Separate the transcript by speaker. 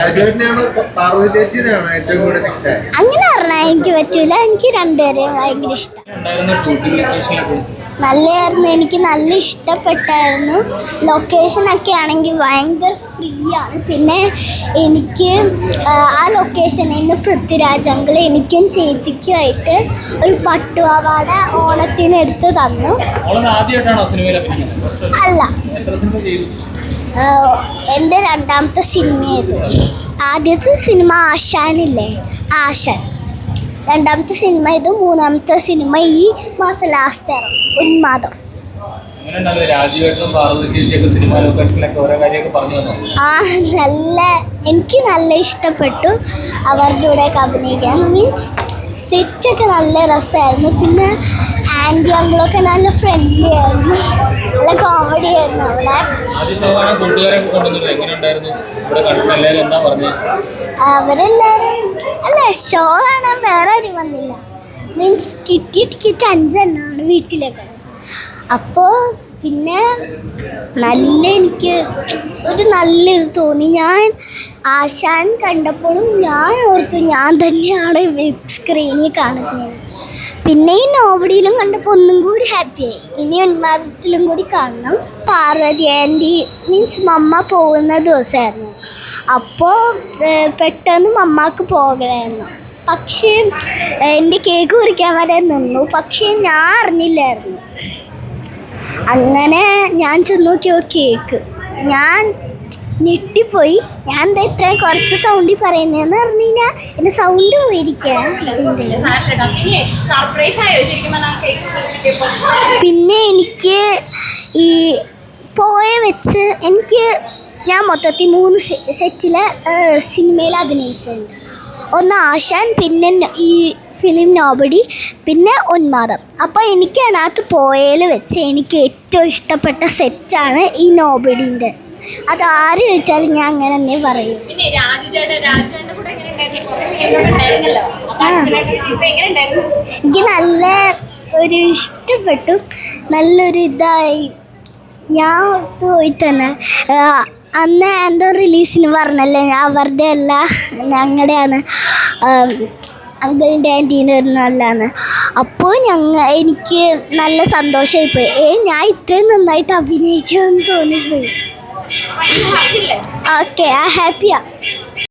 Speaker 1: അങ്ങനെ പറഞ്ഞാൽ എനിക്ക് പറ്റൂല. എനിക്ക് രണ്ടുപേരെയും ഭയങ്കര ഇഷ്ടം. നല്ലതായിരുന്നു. എനിക്ക് നല്ല ഇഷ്ടപ്പെട്ടായിരുന്നു. ലൊക്കേഷനൊക്കെ ആണെങ്കിൽ ഭയങ്കര ഫ്രീ ആണ്. പിന്നെ എനിക്ക് ആ ലൊക്കേഷൻ ഇന്ന് പൃഥ്വിരാജ് അങ്കിൾ എനിക്കും ചേച്ചിക്കുമായിട്ട് ഒരു പട്ടുപാവാട ഓണത്തിന് എടുത്ത് തന്നു. അല്ല, എൻ്റെ രണ്ടാമത്തെ സിനിമയായിരുന്നു. ആദ്യത്തെ സിനിമ ആശാനില്ലേ, ആശാൻ. രണ്ടാമത്തെ സിനിമ ഇത്. മൂന്നാമത്തെ സിനിമ ഈ മാസം ലാസ്റ്റ് ഇറങ്ങും, ഉന്മാദം. എനിക്ക് നല്ല ഇഷ്ടപ്പെട്ടു അവരുടെ കൂടെയൊക്കെ അഭിനയിക്കാൻ. മീൻസ് സെറ്റൊക്കെ നല്ല രസമായിരുന്നു. പിന്നെ ആൻറ്റി അങ്കിളൊക്കെ നല്ല ഫ്രണ്ട്ലി ആയിരുന്നു, നല്ല കോമഡി ആയിരുന്നു അവിടെ. അവരെല്ലാവരും അല്ല, ഷോ കാണാൻ വേറെ ആരും വന്നില്ല. മീൻസ് കിട്ടിയ ടിക്കറ്റ് 5 എണ്ണമാണ് വീട്ടിലേക്ക്. അപ്പോൾ പിന്നെ എനിക്ക് നല്ല ഇത് തോന്നി. ഞാൻ ആശാൻ കണ്ടപ്പോഴും ഞാൻ ഓർത്തു ഞാൻ തന്നെയാണ് സ്ക്രീനിൽ കാണുന്നത്. പിന്നെ ഈ നോവടിയിലും കണ്ടപ്പോൾ ഒന്നും കൂടി ഹാപ്പിയായി. ഇനി ഉന്മാദത്തിലും കൂടി കാണണം. പാർവതി ആൻറ്റി മീൻസ് മമ്മ പോകുന്ന ദിവസമായിരുന്നു. അപ്പോൾ പെട്ടെന്ന് മമ്മക്ക് പോകണമായിരുന്നു. പക്ഷേ എൻ്റെ കേക്ക് കുറിക്കാൻ വരെ നിന്നു. പക്ഷേ ഞാൻ അറിഞ്ഞില്ലായിരുന്നു. അങ്ങനെ ഞാൻ ചെന്ന് നോക്കിയോ കേക്ക്, ഞാൻ ഞെട്ടിപ്പോയി. ഞാൻ എന്താ ഇത്രയും കുറച്ച് സൗണ്ടിൽ പറയുന്നതെന്ന് പറഞ്ഞു കഴിഞ്ഞാൽ എൻ്റെ സൗണ്ട് പോയിരിക്കാൻ. പിന്നെ എനിക്ക് ഈ വെച്ച് ഞാൻ മൊത്തത്തിൽ 3 സെറ്റിലെ സിനിമയിൽ അഭിനയിച്ചിട്ടുണ്ട്. ഒന്ന് ആശാൻ, പിന്നെ ഈ ഫിലിം നോബഡി, പിന്നെ ഉന്മാദം. അപ്പോൾ എനിക്ക് അതിനകത്ത് വെച്ച് എനിക്ക് ഏറ്റവും ഇഷ്ടപ്പെട്ട സെറ്റാണ് ഈ നോബഡീൻ്റെ. അത് ആര് ചോദിച്ചാലും ഞാൻ അങ്ങനെ തന്നെ പറയും. എനിക്ക് നല്ല ഒരു ഇഷ്ടപ്പെട്ടു, നല്ലൊരു ഇതായി. ഞാൻ പോയി തന്നെ അന്ന് എന്തോ റിലീസിന് പറഞ്ഞല്ലേ, അവരുടെ അല്ല ഞങ്ങളുടെയാണ്, അങ്കിളിൻ്റെ ആൻറ്റീൻ്റെ വരുന്നതല്ലാന്ന്. അപ്പോൾ എനിക്ക് നല്ല സന്തോഷമായിപ്പോയി. ഞാൻ ഇത്രയും നന്നായിട്ട് അഭിനയിക്കുമെന്ന് തോന്നിപ്പോയി. ഓക്കെ, ഹാപ്പിയാണ്.